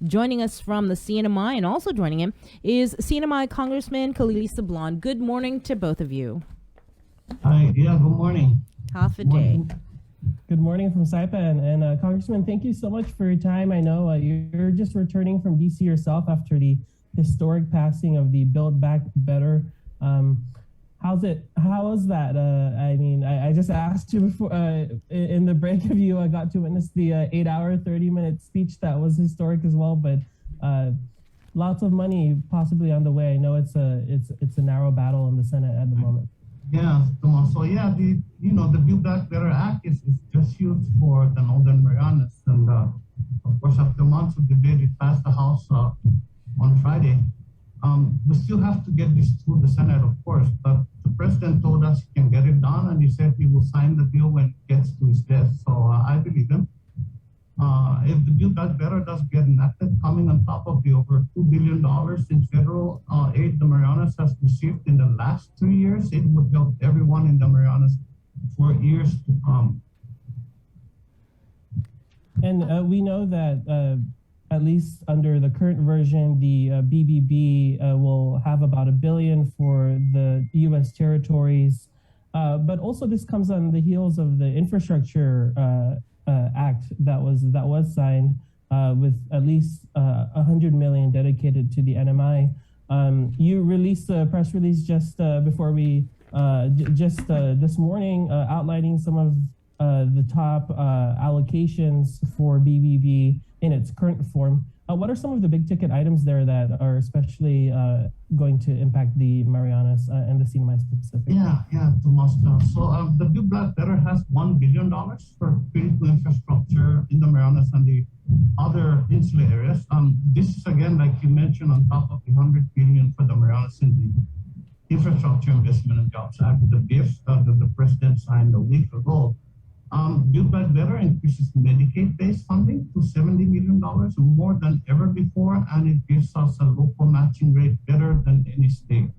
Joining us from the CNMI and also joining him is CNMI Congressman Kilili Sablan. Good morning to both of you. Hi, yeah, good morning. Half a day. Good morning from Saipan. And Congressman, thank you so much for your time. I know you're just returning from DC yourself after the historic passing of the Build Back Better. How was that? I just asked you before in the break of you. I got to witness the 8-hour, 30-minute speech that was historic as well. But lots of money possibly on the way. I know it's a narrow battle in the Senate at the moment. Yeah, so yeah, the Build Back Better Act is just huge for the Northern Marianas, and of course after months of debate, it passed the House on Friday. We still have to get this through the Senate, of course, but the president told us he can get it done, and he said he will sign the bill when it gets to his desk. So I believe him. If the Build Back Better does get enacted, coming on top of the over $2 billion in federal aid the Marianas has received in the last 3 years, it would help everyone in the Marianas for years to come. And we know that at least under the current version, the BBB will have about $1 billion for the U.S. territories. But also this comes on the heels of the infrastructure act that was signed with at least $100 million dedicated to the NMI. You released a press release just before we this morning outlining some of the top allocations for BBB in its current form. What are some of the big ticket items there that are especially going to impact the Marianas and the CNMI specifically? Yeah, Tomas. So the Build Back Better has $1 billion for critical infrastructure in the Marianas and the other insular areas. This is again, like you mentioned, on top of the $100 billion for the Marianas in the Infrastructure Investment and Jobs Act, the gifts that the president signed a week ago. Build Back Better increases Medicaid-based funding to $70 million, more than ever before, and it gives us a local matching rate better than any state.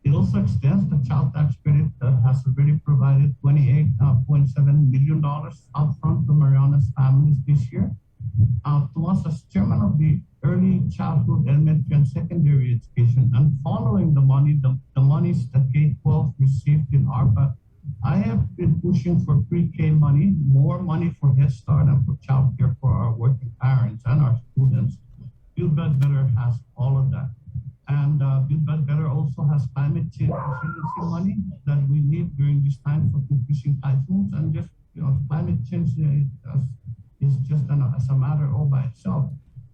It also extends the child tax credit that has already provided $28.7 million upfront to Marianas families this year. To us, as chairman of the Early Childhood, Elementary, and Secondary Education, and following the monies that K-12 received in ARPA, I have been pushing for pre-K money, more money for Head Start and for child care for our working parents and our students. Build Back Better has all of that. And Build Back Better also has climate change resiliency money that we need during these times of increasing typhoons. And just, climate change is just as a matter all by itself.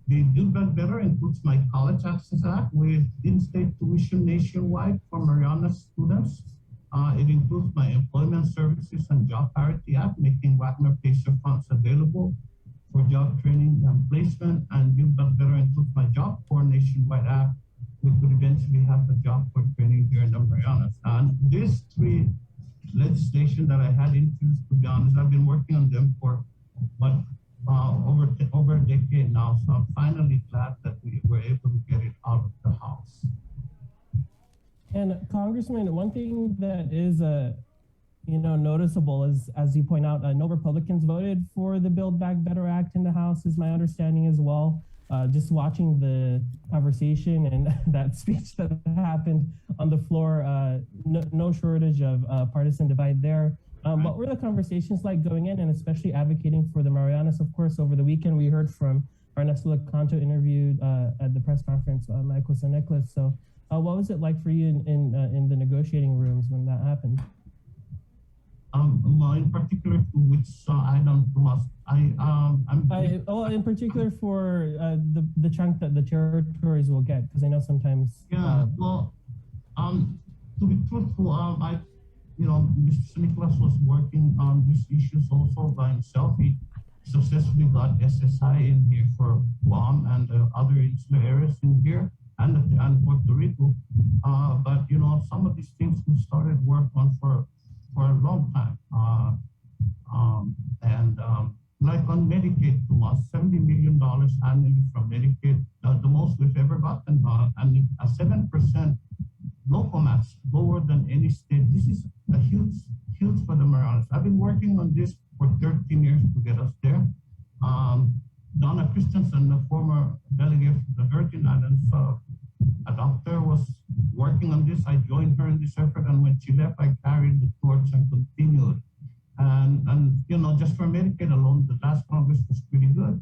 The Build Back Better includes my College Access Act with in-state tuition nationwide for Marianas students. It includes my Employment Services and Job Parity Act, making Wagner Pacer funds available for job training and placement. And Build Back Better includes my Job Corps nationwide act. We could eventually have a job corps training here in the Marianas. And these three legislation that I had introduced, to be honest, I've been working on them for over a decade now. So I'm finally glad that we were able to get it out of the House. And Congressman, one thing that is noticeable is, as you point out, no Republicans voted for the Build Back Better Act in the House, is my understanding as well. Just watching the conversation and that speech that happened on the floor, no shortage of partisan divide there. What were the conversations like going in, and especially advocating for the Marianas? Of course, over the weekend, we heard from Ernesto Lecanto interviewed at the press conference, Michael Nicholas. So what was it like for you in the negotiating rooms when that happened? In particular, to which item, Tomas? In particular for the chunk that the territories will get, because I know sometimes. To be truthful, Mr. Nicholas was working on these issues also by himself. He successfully got SSI in here for Guam and other insular areas in here and Puerto Rico. But some of these things we started work on for a long time. Like on Medicaid, Tomas, $70 million annually from Medicaid, the most we've ever gotten, and a 7% local match, lower than any state. This is a huge for the Marianas. I've been working on this for 13 years to get us there. Donna Christensen and the former delegate from the Virgin Islands, a doctor, was working on this. I joined her in this effort, and when she left, I carried the torch and continued. And you know, just for Medicaid alone, the last Congress was pretty good.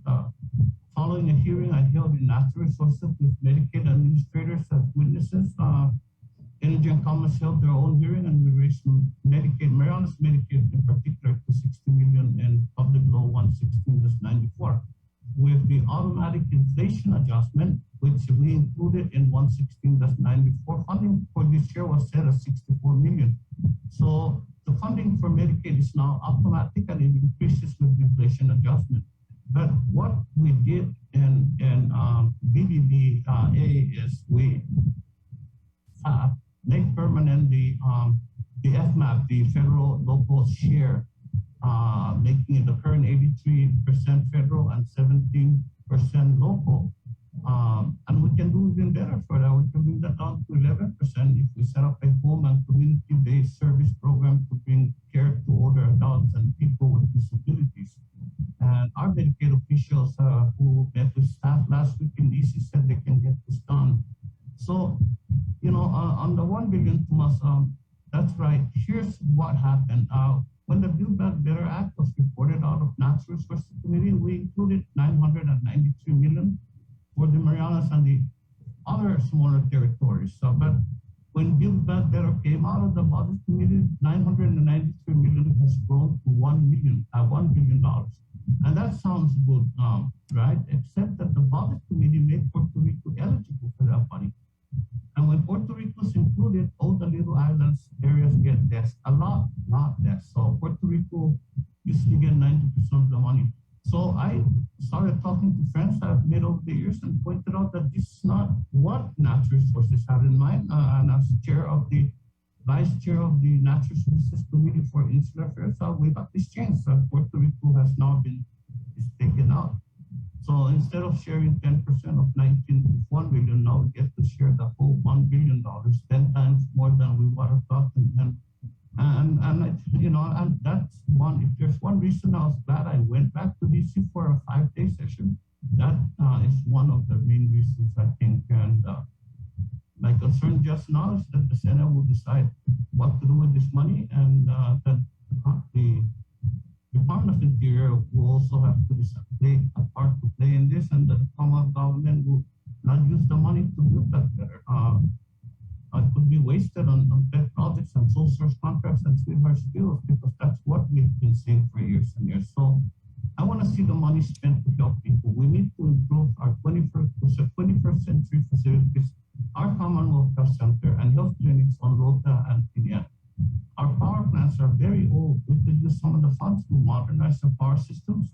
Following a hearing I held in Natural Resources with Medicaid administrators as witnesses, Energy and Commerce held their own hearing, and we raised Medicaid, Mariana's Medicaid in particular, to 60 million in Public Law 116-94. With the automatic inflation adjustment, which we included in 116-94, funding for this year was set at 64 million. So the funding for Medicaid is now automatic, and it increases with the inflation adjustment. But what we did in BBBA is we make permanent the FMAP, the federal local share, making it the current 83% federal and 17% local. And we can do even better for that. We can bring that down to 11% if we set up a home and community-based service program to bring care to older adults and people with disabilities. And our Medicaid officials who met with staff last week in DC said they can get this done. So, you know, on the 1 billion, Tomas, that's right. Here's what happened. When the Build Back Better Act was reported out of Natural Resources Committee, we included 993 million for the Marianas and the other smaller territories. But when Build Back Better came out of the Budget Committee, 993 million has grown to $1 billion. And that sounds good, right? Except that the Budget Committee made Puerto Rico eligible for that money. And when Puerto Rico is included, all the little islands areas get less, a lot less. So Puerto Rico usually get 90% of the money. So I started talking to friends I've made over the years and pointed out that this is not what Natural Resources had in mind. And as vice chair of the Natural Resources Committee for Insular Affairs, we got this change. Puerto Rico has now is taken out. So instead of sharing 10% of 1 billion, now we get to share the whole $1 billion, 10 times more than we would have thought. And that's one. If there's one reason I was glad I went back to DC for a 5-day session, that is one of the main reasons, I think. And my concern just now is that the Senate will decide what to do with this money, and that the Department of Interior will also have to play a part to play in this, and that the Commonwealth government will not use the money to build that better. It could be wasted on pet projects and sole source contracts and sweetheart bills, because that's what we've been seeing for years and years. So I want to see the money spent to help people. We need to improve our 21st century facilities, our Commonwealth Health Center and health clinics on Rota and Tinian. Our power plants are very old. We could use some of the funds to modernize the power systems.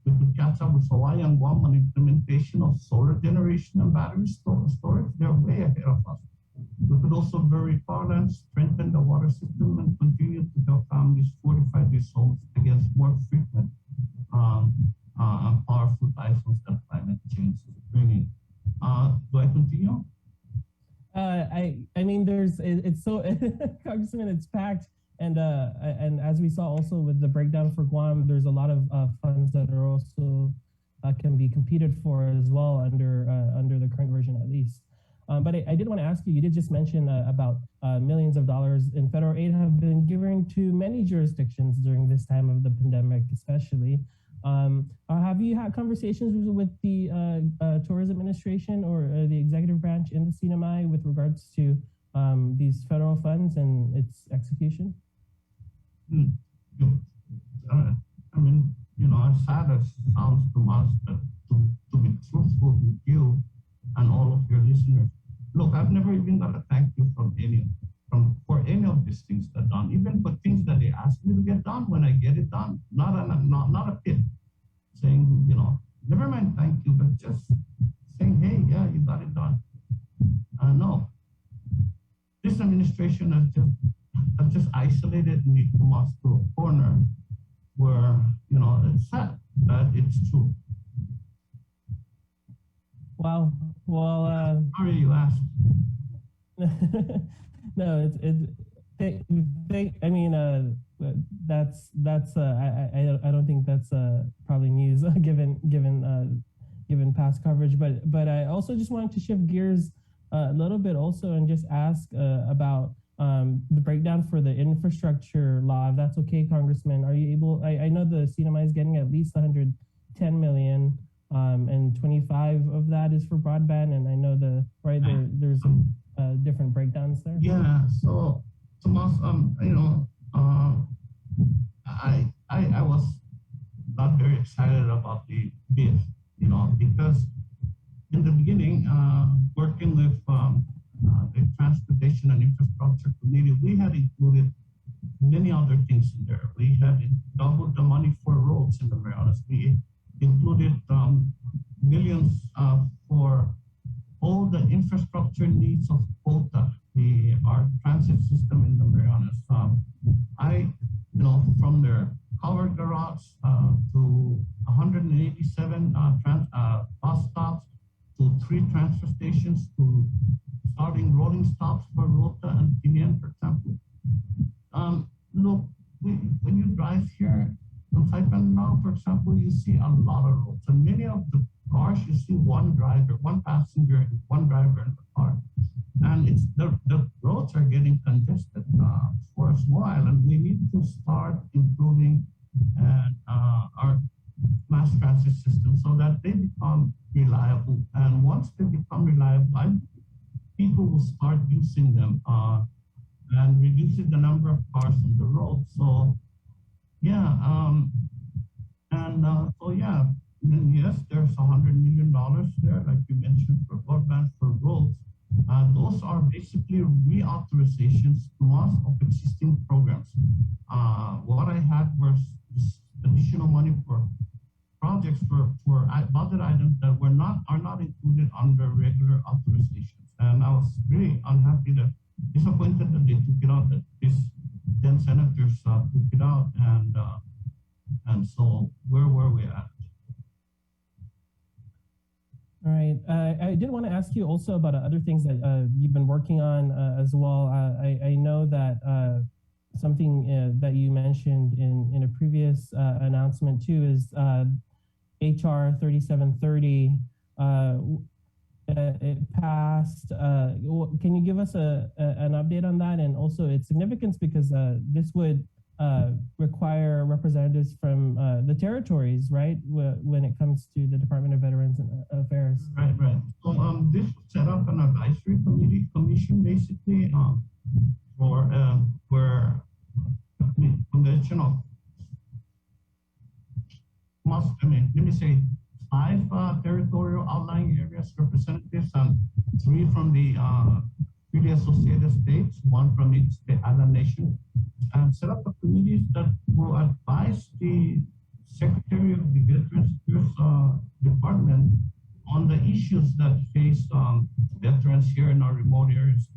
We could catch up with Hawaii and Guam on implementation of solar generation and battery storage. They're way ahead of us. We could also bury farmlands, strengthen the water system, and continue to help families fortify these homes against more frequent and powerful typhoons that climate change is bringing. Do I continue? I mean, it's so Congressman, it's packed, and as we saw also with the breakdown for Guam, there's a lot of funds that are also can be competed for as well under the current version at least. But I did want to ask you. You did just mention about millions of dollars in federal aid have been given to many jurisdictions during this time of the pandemic, especially. Have you had conversations with the Tourism Administration or the executive branch in the CNMI with regards to these federal funds and its execution? I mean, as sad as it sounds to us, that to be truthful with you and all of your listeners, look, I've never even got a thank you for any of these things that are done, even for things that they ask me to get done. When I get it done, not a pit saying, never mind thank you, but just saying, hey, yeah, you got it done. No, this administration has just isolated me from us to a corner where it's sad, but it's true. Wow. Well, sorry you asked. No, I mean, that's I don't think that's probably news given given past coverage. But I also just wanted to shift gears a little bit also and just ask about the breakdown for the infrastructure law. If that's okay, Congressman, are you able? I know the CNMI is getting at least 110 million, and 25 of that is for broadband. And I know there's different breakdowns there. Yeah. So Tomas, I was not very excited about the bill, because in the beginning, working with the Transportation and Infrastructure Committee, we had included many other things in there. We had doubled the money for roads in the Marianas. We included millions for all the infrastructure needs of COTA, our transit system in the Marianas. From their covered garage to 187 bus stops, to 3 transfer stations, to starting rolling stops for Rota and Tinian, for example. Look, when you drive here on Saipan now, for example, you see a lot of roads. And many of the cars, you see one driver, one passenger, one driver in the car. And it's the roads are getting congested for a while, and we need to start improving our mass transit system so that they become reliable. And once they become reliable, people will start using them and reducing the number of cars on the road. So, yeah, yes, there's $100 million there, like you mentioned, for broadband, for roads. Those are basically reauthorizations to us of existing programs. What I had was additional money for projects for budget items that are not included under regular authorizations. And I was really disappointed that they took it out, that these 10 senators took it out. And so where were we at? All right. I did want to ask you also about other things that you've been working on as well. I know that something that you mentioned in a previous announcement too is HR 3730. It passed. Can you give us an update on that, and also its significance, because this would require representatives from the territories, right, when it comes to the Department of Veterans Affairs? Right. So this set up an advisory commission, basically, for convention of let me say 5 territorial outlying areas representatives and 3 from the really associated states, 1 from each island nation, and set up a committee that will advise the Secretary of the Veterans Affairs Department on the issues that face veterans here in our remote areas.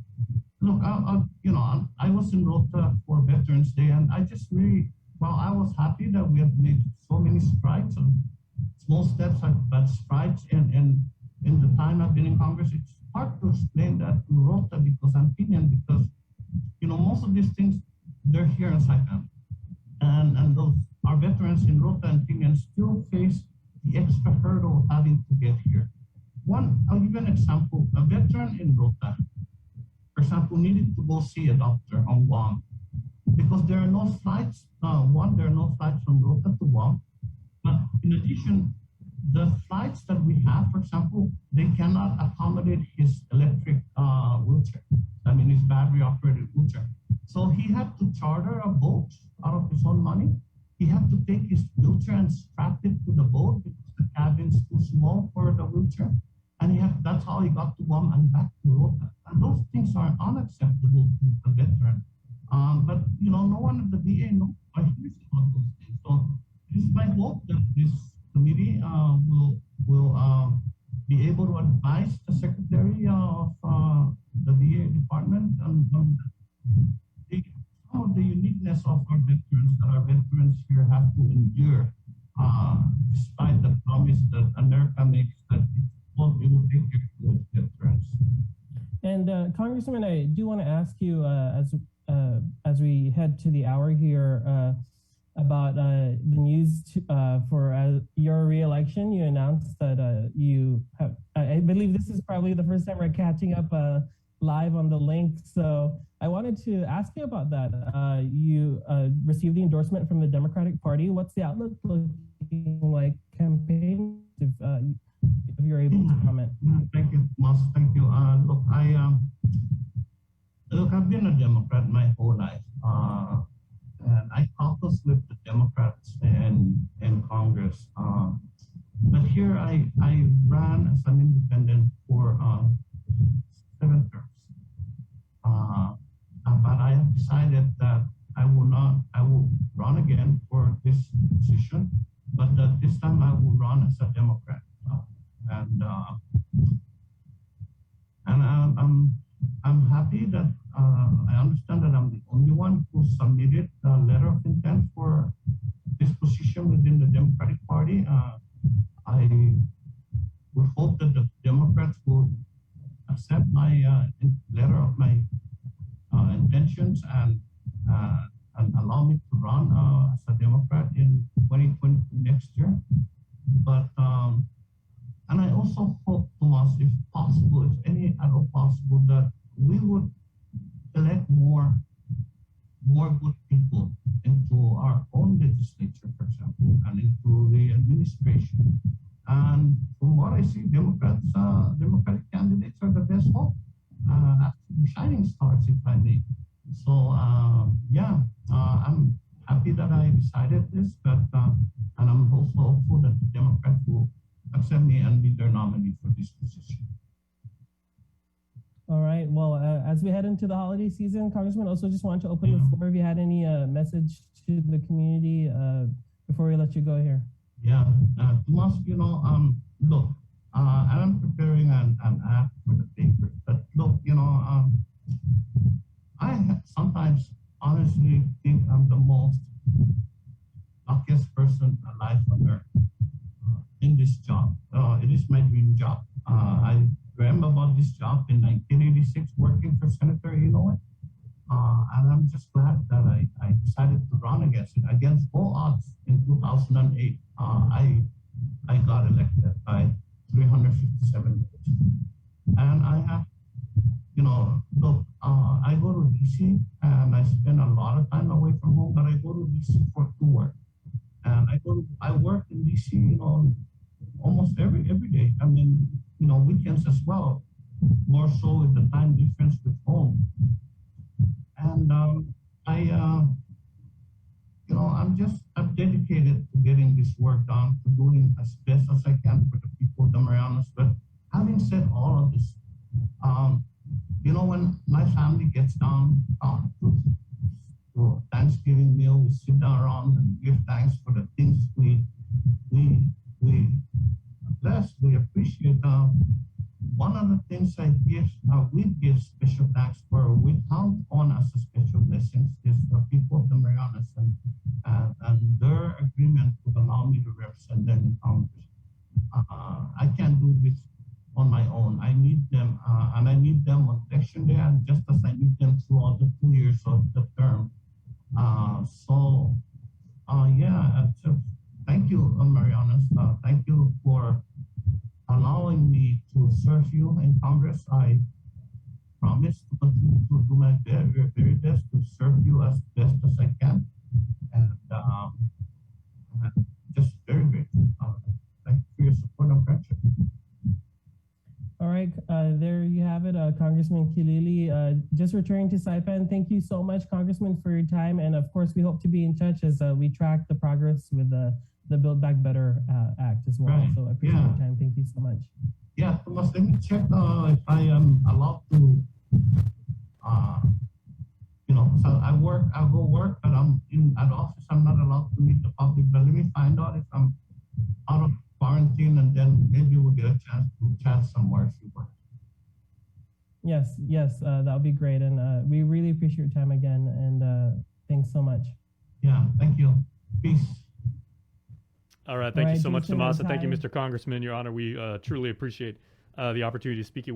Look, I was in Rota for Veterans Day, and I just I was happy that we have made so many strides, and small steps, but strides in the time I've been in Congress. It's hard to explain that to Rota because I'm Kenyan, because most of these things, they're here in Saipan, and our veterans in Rota and Tinian still face the extra hurdle of having to get here. I'll give you an example. A veteran in Rota, for example, needed to go see a doctor on Guam because there are no flights. There are no flights from Rota to Guam. But in addition, the flights that we have, for example, they cannot accommodate his electric wheelchair. His battery-operated wheelchair. So he had to charter a boat out of his own money. He had to take his wheelchair and strap it to the boat because the cabin's too small for the wheelchair. And that's how he got to Guam and back to Rota. And those things are unacceptable to the veteran. But no one at the VA knows or hears about those things. So it's my hope that this committee will be able to advise the Secretary of the VA department on some of the uniqueness of our veterans that our veterans here have to endure, despite the promise that America makes that it will take care of veterans. And Congressman, I do want to ask you as we head to the hour here, about the news for your reelection. You announced that you have, I believe this is probably the first time we're catching up live on the link. So I wanted to ask you about that. You received the endorsement from the Democratic Party. What's the outlook looking like campaign, if you're able to comment? Thank you, Mas. Thank you. Look, I've been a Democrat my whole life. And I caucus with the Democrats in Congress. But here I ran as an independent for 7 terms. But I have decided that I will run again for this position, but this time I will run as a Democrat. I'm happy that I understand that I'm the only one who submitted a letter of intent for this position within the Democratic Party. I would hope that the Democrats will accept my letter of my intentions and allow me to run as a Democrat in 2020 next year. But and I also hope, Tomas, if possible, if any at all possible, that we would elect more good people into our own legislature, for example, and into the administration. And from what I see, Democratic candidates are the best hope, actually shining stars, if I may. So I'm happy that I decided this, but and I'm also hopeful that the Democrats will accept me and be their nominee for this position. All right. Well, as we head into the holiday season, Congressman, also just wanted to open the floor if you had any message to the community before we let you go here. Yeah, Tomas, look, I'm preparing an act for the paper, but look, I sometimes honestly think I'm the most luckiest person alive on earth in this job. It is my dream job. I dreamt about this job in 1986 working for Senator Illinois. And I'm just glad that I decided to run against all odds in 2008. I got elected by 357 votes. And I have, look, I go to DC and I spend a lot of time away from home, but I go to DC to work. And I work in DC, almost every day. I mean, weekends as well, more so with the time difference with home. And I'm dedicated to getting this work done, to doing as best as I can for the people of the Marianas. But having said all of this, when my family gets down to Thanksgiving meal, we sit down around and give thanks for the things we bless, we appreciate. One of the things we give special thanks for, we count on as a special blessings, is the people of the Marianas and their agreement to allow me to represent them in Congress. I can't do this on my own. I need them, and I need them on election day, and just as I need them throughout the 2 years of the term. Thank you, Marianas. Thank you for allowing me to serve you in Congress. I promise to continue to do my very, very best to serve you as best as I can. And just very grateful. Thank you for your support and friendship. All right, there you have it, Congressman Kilili. Just returning to Saipan, thank you so much, Congressman, for your time. And of course, we hope to be in touch as we track the progress with the Build Back Better Act as well. Right. So I appreciate your time. Thank you so much. Yeah, Tomas, let me check if I am allowed to, so I'll go work, but I'm at office. I'm not allowed to meet the public. But let me find out if I'm out of quarantine, and then maybe we'll get a chance to chat somewhere if you want. Yes, that would be great. And we really appreciate your time again. And thanks so much. Yeah, thank you. Peace. All right. Thank you so much, Tomas. And thank you, Mr. Congressman. Your Honor, we truly appreciate the opportunity to speak